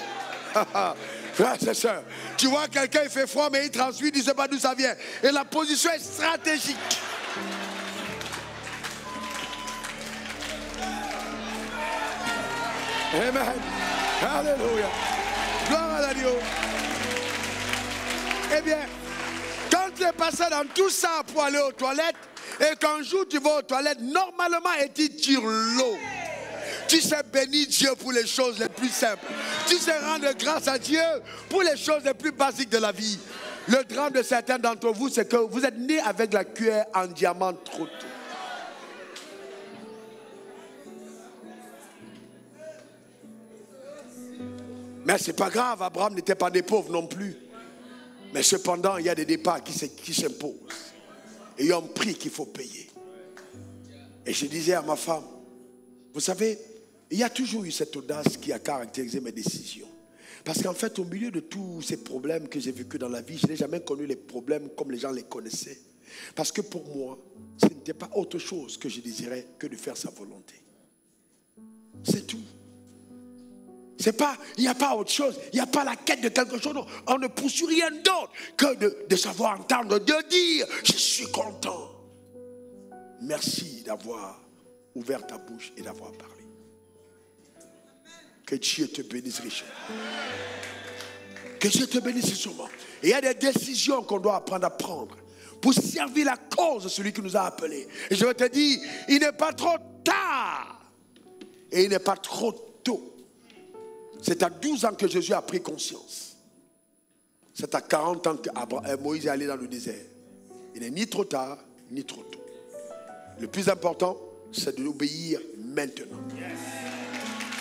Frère, c'est ça. Tu vois quelqu'un, il fait froid, mais il transmet, il ne sait pas d'où ça vient. Et la position est stratégique. Amen. Alléluia. Gloire à Dieu. Eh bien, quand tu es passé dans tout ça pour aller aux toilettes, et qu'un jour tu vas aux toilettes, normalement, et tu tires l'eau. Tu sais bénir Dieu pour les choses les plus simples. Tu sais rendre grâce à Dieu pour les choses les plus basiques de la vie. Le drame de certains d'entre vous, c'est que vous êtes nés avec la cuillère en diamant trop tôt. Mais ce n'est pas grave, Abraham n'était pas des pauvres non plus. Mais cependant, il y a des départs qui s'imposent. Et il y a un prix qu'il faut payer. Et je disais à ma femme, vous savez, il y a toujours eu cette audace qui a caractérisé mes décisions. Parce qu'en fait, au milieu de tous ces problèmes que j'ai vécus dans la vie, je n'ai jamais connu les problèmes comme les gens les connaissaient. Parce que pour moi, ce n'était pas autre chose que je désirais que de faire sa volonté. C'est tout. C'est pas, il n'y a pas autre chose, il n'y a pas la quête de quelque chose. Non. On ne poursuit rien d'autre que de savoir entendre, de dire, je suis content. Merci d'avoir ouvert ta bouche et d'avoir parlé. Que Dieu te bénisse richement. Que Dieu te bénisse richement. Et il y a des décisions qu'on doit apprendre à prendre pour servir la cause de celui qui nous a appelés. Et je vais te dire, il n'est pas trop tard et il n'est pas trop tôt. C'est à 12 ans que Jésus a pris conscience. C'est à 40 ans que Moïse est allé dans le désert. Il n'est ni trop tard, ni trop tôt. Le plus important, c'est de l'obéir maintenant.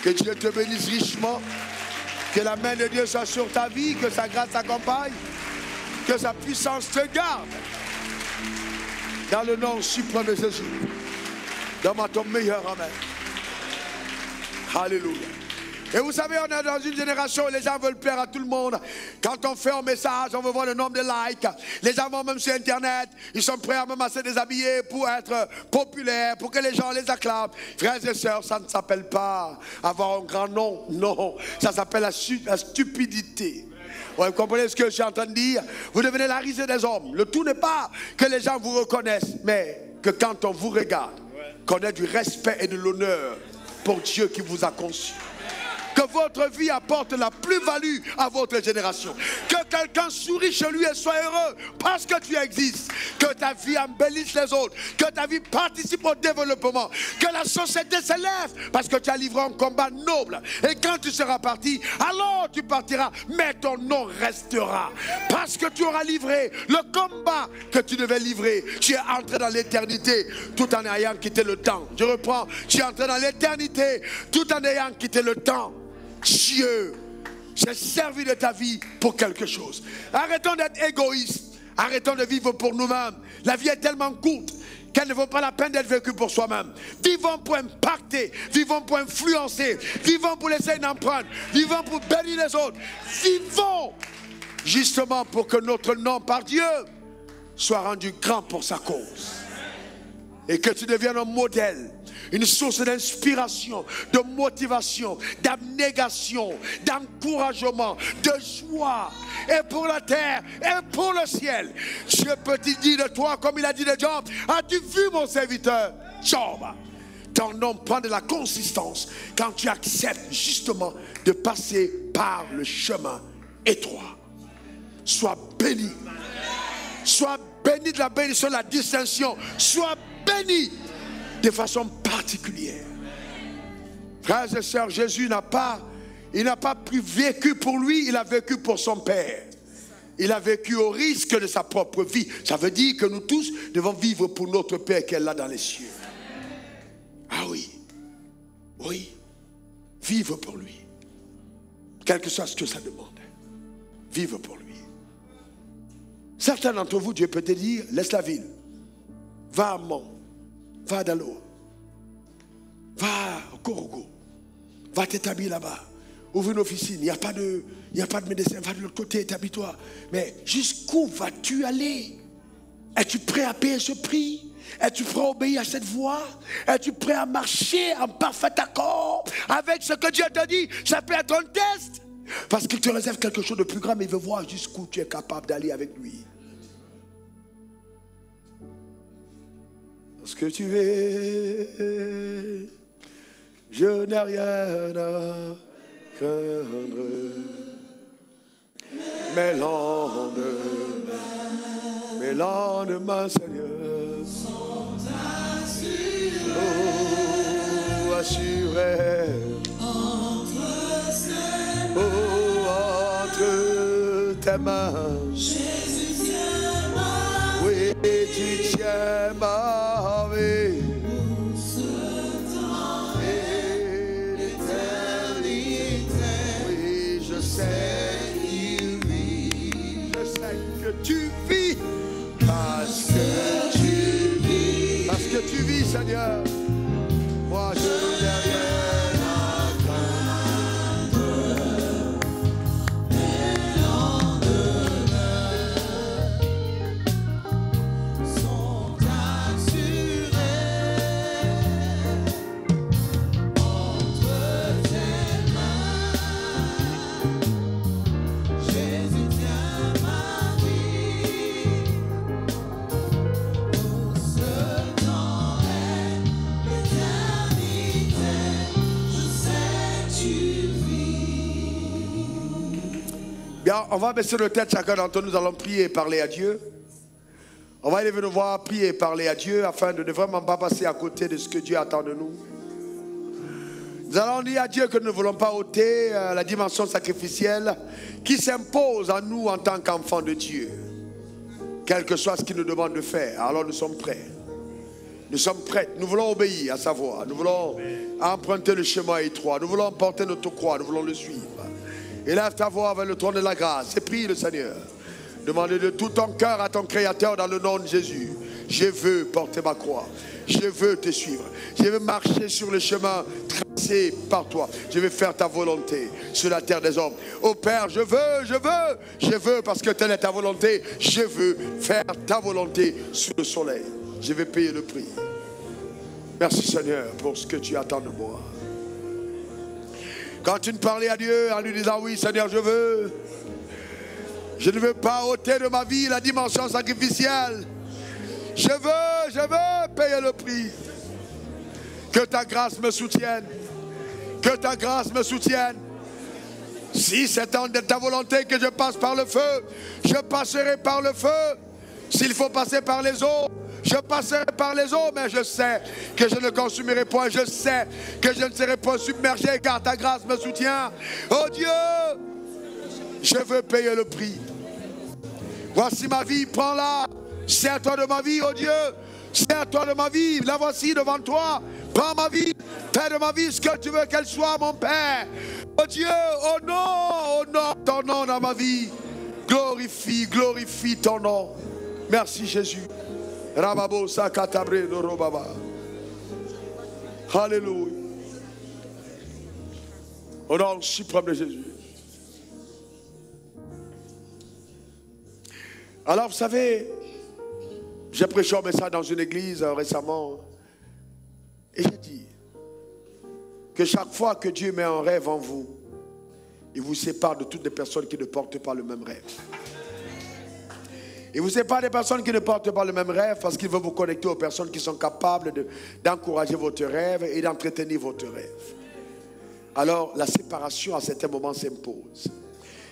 Que Dieu te bénisse richement. Que la main de Dieu soit sur ta vie. Que sa grâce t'accompagne. Que sa puissance te garde. Dans le nom suprême de Jésus. Donne-moi ton meilleur amen. Alléluia. Et vous savez, on est dans une génération où les gens veulent plaire à tout le monde. Quand on fait un message, on veut voir le nombre de likes. Les gens vont même sur Internet. Ils sont prêts à même à se déshabiller pour être populaires, pour que les gens les acclament. Frères et sœurs, ça ne s'appelle pas avoir un grand nom. Non, ça s'appelle la stupidité. Ouais, vous comprenez ce que je suis en train de dire? Vous devenez la risée des hommes. Le tout n'est pas que les gens vous reconnaissent, mais que quand on vous regarde, qu'on ait du respect et de l'honneur pour Dieu qui vous a conçu. Que votre vie apporte la plus-value à votre génération. Que quelqu'un sourie chez lui et soit heureux parce que tu existes. Que ta vie embellisse les autres. Que ta vie participe au développement. Que la société s'élève parce que tu as livré un combat noble. Et quand tu seras parti, alors tu partiras. Mais ton nom restera. Parce que tu auras livré le combat que tu devais livrer. Tu es entré dans l'éternité tout en ayant quitté le temps. Je reprends. Tu es entré dans l'éternité tout en ayant quitté le temps. Dieu s'est servi de ta vie pour quelque chose. Arrêtons d'être égoïstes. Arrêtons de vivre pour nous-mêmes. La vie est tellement courte qu'elle ne vaut pas la peine d'être vécue pour soi-même. Vivons pour impacter. Vivons pour influencer. Vivons pour laisser une empreinte. Vivons pour bénir les autres. Vivons justement pour que notre nom par Dieu soit rendu grand pour sa cause. Et que tu deviennes un modèle. Une source d'inspiration, de motivation, d'abnégation, d'encouragement, de joie. Et pour la terre, et pour le ciel. Dieu peut-il dire de toi, comme il a dit de Job, as-tu vu mon serviteur Job? Ton nom prend de la consistance quand tu acceptes justement de passer par le chemin étroit. Sois béni. Sois béni de la bénédiction, de la distinction. Sois béni de façon particulière. Frères et sœurs, Jésus n'a pas vécu pour lui, il a vécu pour son Père. Il a vécu au risque de sa propre vie. Ça veut dire que nous tous devons vivre pour notre Père qui est là dans les cieux. Ah oui, oui, vivre pour lui. Quel que soit ce que ça demande. Vivre pour lui. Certains d'entre vous, Dieu peut te dire, laisse la ville. Va à Mont. Va à Dalo, va au Korogo, va t'établir là-bas, ouvre une officine, il n'y a pas de médecin, va de l'autre côté, établis-toi. Mais jusqu'où vas-tu aller? Es-tu prêt à payer ce prix? Es-tu prêt à obéir à cette voix? Es-tu prêt à marcher en parfait accord avec ce que Dieu te dit? Ça peut être un test. Parce qu'il te réserve quelque chose de plus grand, mais il veut voir jusqu'où tu es capable d'aller avec lui. Parce que tu veux, je n'ai rien à craindre. Mes lendemains, Seigneur, sont assurés. Entre tes mains, Jésus tient ma vie. Oui, tu tiens ma vie. Pour ce temps et l'éternité. Oui, je sais qu'il vit. Je sais que tu vis. Parce que tu vis. Parce que tu vis, Seigneur. Moi, je n'ai rien. Bien, on va baisser nos têtes, chacun d'entre nous, nous allons prier et parler à Dieu. On va élever nos voix, prier et parler à Dieu afin de ne vraiment pas passer à côté de ce que Dieu attend de nous. Nous allons dire à Dieu que nous ne voulons pas ôter la dimension sacrificielle qui s'impose à nous en tant qu'enfants de Dieu. Quel que soit ce qu'il nous demande de faire, alors nous sommes prêts. Nous sommes prêts, nous voulons obéir à sa voix. Nous voulons emprunter le chemin étroit. Nous voulons porter notre croix, nous voulons le suivre. Élève ta voix vers le trône de la grâce et prie le Seigneur. Demandez de tout ton cœur à ton Créateur dans le nom de Jésus. Je veux porter ma croix. Je veux te suivre. Je veux marcher sur le chemin tracé par toi. Je veux faire ta volonté sur la terre des hommes. Oh Père, je veux parce que telle est ta volonté. Je veux faire ta volonté sous le soleil. Je vais payer le prix. Merci Seigneur pour ce que tu attends de moi. Quand tu ne parlais à Dieu en lui disant oui Seigneur je ne veux pas ôter de ma vie la dimension sacrificielle. Je veux payer le prix. Que ta grâce me soutienne. Que ta grâce me soutienne. Si c'est de ta volonté que je passe par le feu, je passerai par le feu. S'il faut passer par les eaux, je passerai par les eaux, mais je sais que je ne consumerai point. Je sais que je ne serai pas submergé car ta grâce me soutient. Oh Dieu, je veux payer le prix. Voici ma vie, prends-la. Sers-toi de ma vie, oh Dieu. Sers-toi de ma vie. La voici devant toi. Prends ma vie. Fais de ma vie ce que tu veux qu'elle soit, mon Père. Oh Dieu, honore ton nom dans ma vie. Glorifie ton nom. Merci Jésus. Rababo sakatabre do robaba. Alléluia. Au nom suprême de Jésus. Alors vous savez, j'ai prêché un message dans une église récemment et j'ai dit que chaque fois que Dieu met un rêve en vous, il vous sépare de toutes les personnes qui ne portent pas le même rêve. Il vous sépare des personnes qui ne portent pas le même rêve parce qu'il veut vous connecter aux personnes qui sont capables d'encourager votre rêve et d'entretenir votre rêve. Alors la séparation à certains moments s'impose.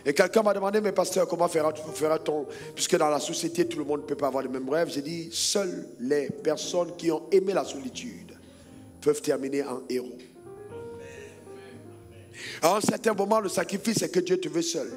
Et quelqu'un m'a demandé, mais pasteur, comment fera-t-on, puisque dans la société tout le monde ne peut pas avoir le même rêve. J'ai dit, seules les personnes qui ont aimé la solitude peuvent terminer en héros. À un certain moment, le sacrifice, c'est que Dieu te veut seul.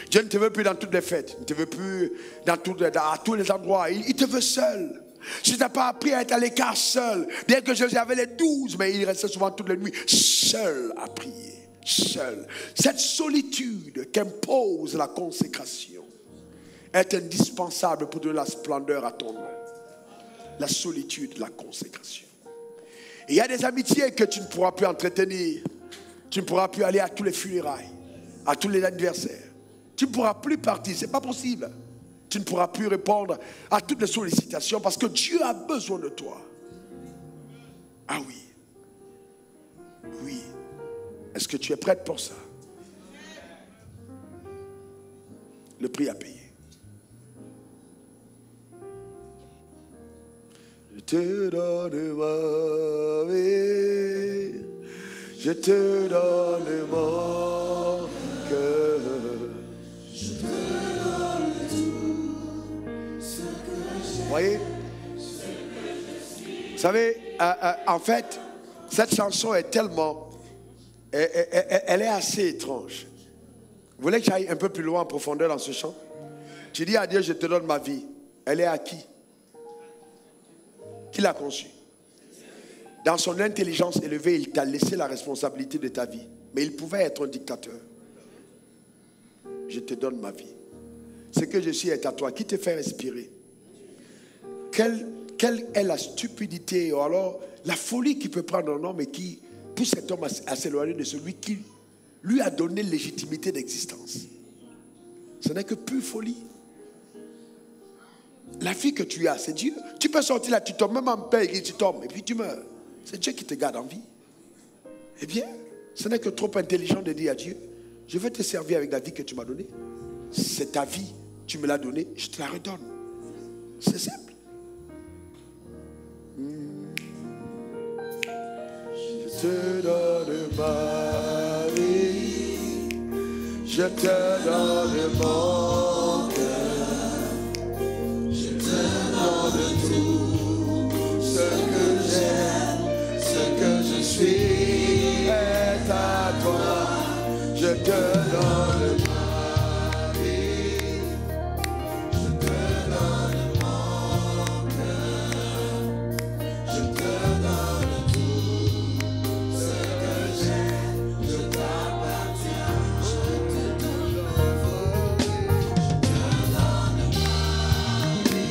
Dieu ne te veut plus dans toutes les fêtes. Il ne te veut plus à tous les endroits. Il te veut seul. Si tu n'as pas appris à être à l'écart seul, bien que j'avais les 12, mais il restait souvent toutes les nuits seul à prier. Seul. Cette solitude qu'impose la consécration est indispensable pour donner la splendeur à ton nom. La solitude, la consécration. Et il y a des amitiés que tu ne pourras plus entretenir. Tu ne pourras plus aller à tous les funérailles, à tous les anniversaires. Tu ne pourras plus partir, ce n'est pas possible. Tu ne pourras plus répondre à toutes les sollicitations parce que Dieu a besoin de toi. Ah oui. Oui. Est-ce que tu es prête pour ça? Le prix à payer. Je te donne ma vie, je te donne mon cœur. Je te donne tout ce que j'ai. Vous voyez? Vous savez, en fait, cette chanson est tellement... Elle est assez étrange. Vous voulez que j'aille un peu plus loin en profondeur dans ce chant? Tu dis à Dieu, je te donne ma vie. Elle est à qui? Qui l'a conçue? Dans son intelligence élevée, il t'a laissé la responsabilité de ta vie. Mais il pouvait être un dictateur. Je te donne ma vie. Ce que je suis est à toi. Qui te fait respirer? Quelle est la stupidité ou alors la folie qui peut prendre un homme et qui pousse cet homme à s'éloigner de celui qui lui a donné légitimité d'existence? Ce n'est que pure folie. La vie que tu as, c'est Dieu. Tu peux sortir là, tu tombes, même en paix, tu tombes, et puis tu meurs. C'est Dieu qui te garde en vie. Eh bien, ce n'est que trop intelligent de dire à Dieu, je vais te servir avec la vie que tu m'as donnée. C'est ta vie, tu me l'as donnée, je te la redonne. C'est simple. Je te donne ma vie, je te donne mon cœur, je te donne tout ce que j'ai, ce que je suis est à toi. Je te donne ma vie, je te donne mon cœur, je te donne tout ce que j'ai, je t'appartiens, je te donne ma vie,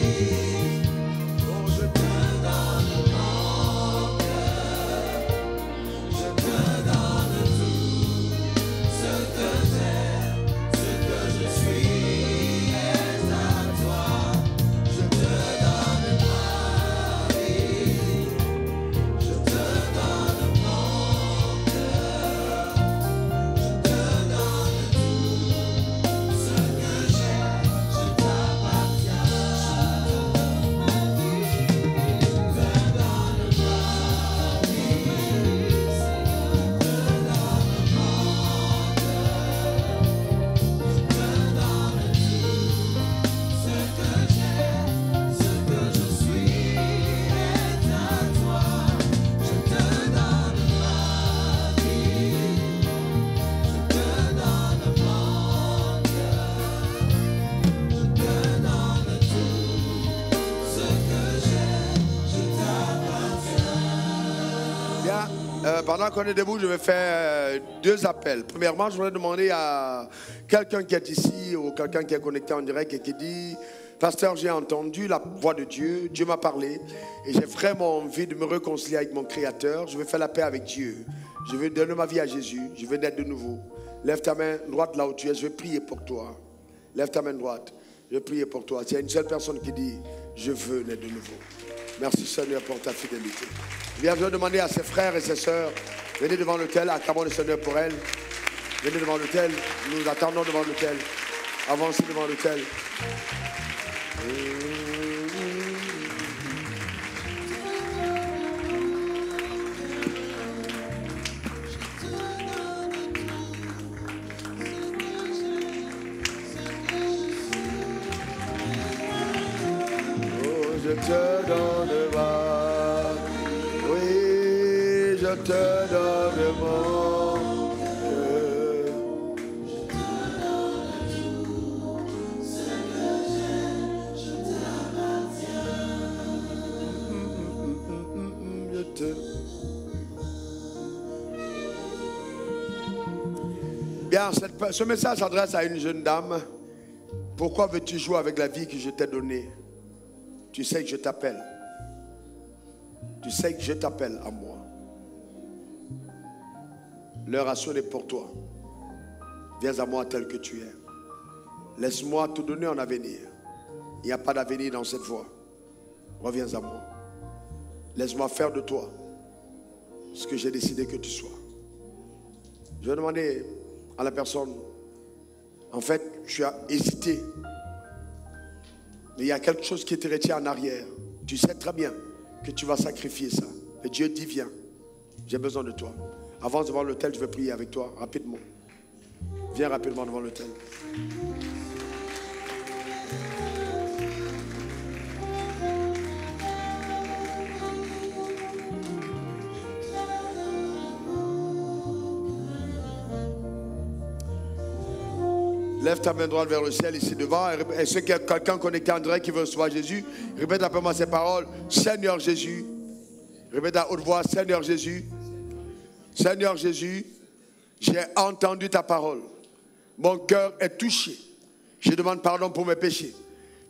oh je te donne mon cœur, je te donne tout ce que j'ai, ce que je suis est à toi. Je te donne ma vie, je te donne mon cœur, je te donne tout ce que j'ai, je t'appartiens. Je te donne ma vie, je te donne ma vie, je te donne mon cœur, je te donne tout ce que j'ai, ce que je suis est à toi. Je te donne ma vie, je te donne mon cœur, je te donne tout ce que j'ai, je t'appartiens. Bien, pendant qu'on est debout, je vais faire deux appels. Premièrement, je voudrais demander à quelqu'un qui est ici ou quelqu'un qui est connecté en direct et qui dit, pasteur, j'ai entendu la voix de Dieu, Dieu m'a parlé et j'ai vraiment envie de me réconcilier avec mon Créateur. Je veux faire la paix avec Dieu. Je veux donner ma vie à Jésus. Je veux naître de nouveau. Lève ta main droite là où tu es. Je vais prier pour toi. Lève ta main droite. Je vais prier pour toi. S'il y a une seule personne qui dit, je veux naître de nouveau. Merci Seigneur pour ta fidélité. Bien, je vais demander à ses frères et ses sœurs, venez devant l'autel, acclamons le Seigneur pour elle. Venez devant l'autel, nous attendons devant l'autel. Avancez devant l'autel. Oh, je te donne ma, oui, je te donne mon cœur. Je te... Bien, ce message s'adresse à une jeune dame. Pourquoi veux-tu jouer avec la vie que je t'ai donnée? Tu sais que je t'appelle. Tu sais que je t'appelle à moi. L'heure a sonné pour toi. Viens à moi tel que tu es. Laisse-moi te donner un avenir. Il n'y a pas d'avenir dans cette voie. Reviens à moi. Laisse-moi faire de toi ce que j'ai décidé que tu sois. Je vais demander à la personne, en fait, tu as hésité. Mais il y a quelque chose qui te retient en arrière. Tu sais très bien que tu vas sacrifier ça. Et Dieu dit, viens, j'ai besoin de toi. Avance devant l'autel, je vais prier avec toi, rapidement. Viens rapidement devant l'autel. Lève ta main droite vers le ciel ici devant. Et ceux qui ont quelqu'un connecté en direct qui veut recevoir Jésus, répète après moi ces paroles. Seigneur Jésus. Répète à haute voix. Seigneur Jésus. Seigneur Jésus. J'ai entendu ta parole. Mon cœur est touché. Je demande pardon pour mes péchés.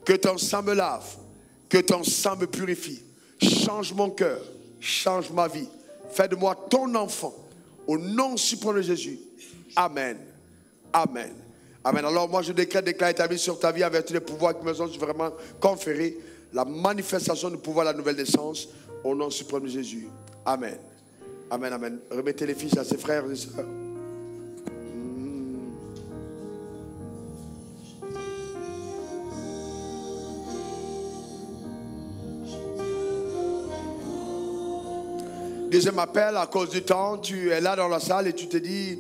Que ton sang me lave. Que ton sang me purifie. Change mon cœur. Change ma vie. Fais de moi ton enfant. Au nom suprême de Jésus. Amen. Amen. Amen. Alors moi je déclare établi sur ta vie avec tous les pouvoirs qui me sont vraiment conférés. La manifestation du pouvoir de la nouvelle naissance. Au nom suprême de Jésus. Amen. Amen. Amen. Remettez les fiches à ses frères et sœurs. Deuxième appel, à cause du temps, tu es là dans la salle et tu te dis,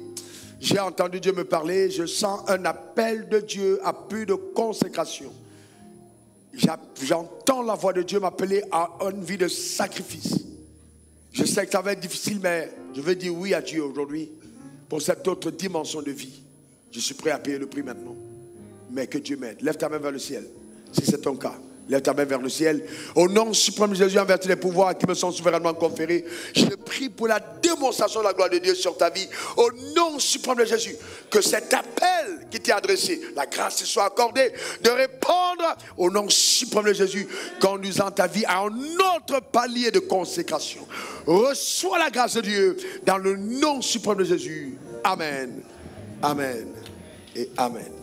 j'ai entendu Dieu me parler, je sens un appel de Dieu à plus de consécration. J'entends la voix de Dieu m'appeler à une vie de sacrifice. Je sais que ça va être difficile, mais je veux dire oui à Dieu aujourd'hui pour cette autre dimension de vie. Je suis prêt à payer le prix maintenant. Mais que Dieu m'aide. Lève ta main vers le ciel, si c'est ton cas. Lève ta main vers le ciel. Au nom suprême de Jésus, en vertu des pouvoirs qui me sont souverainement conférés, je prie pour la démonstration de la gloire de Dieu sur ta vie. Au nom suprême de Jésus, que cet appel qui t'est adressé, la grâce te soit accordée de répondre au nom suprême de Jésus, conduisant ta vie à un autre palier de consécration. Reçois la grâce de Dieu dans le nom suprême de Jésus. Amen. Amen. Et amen.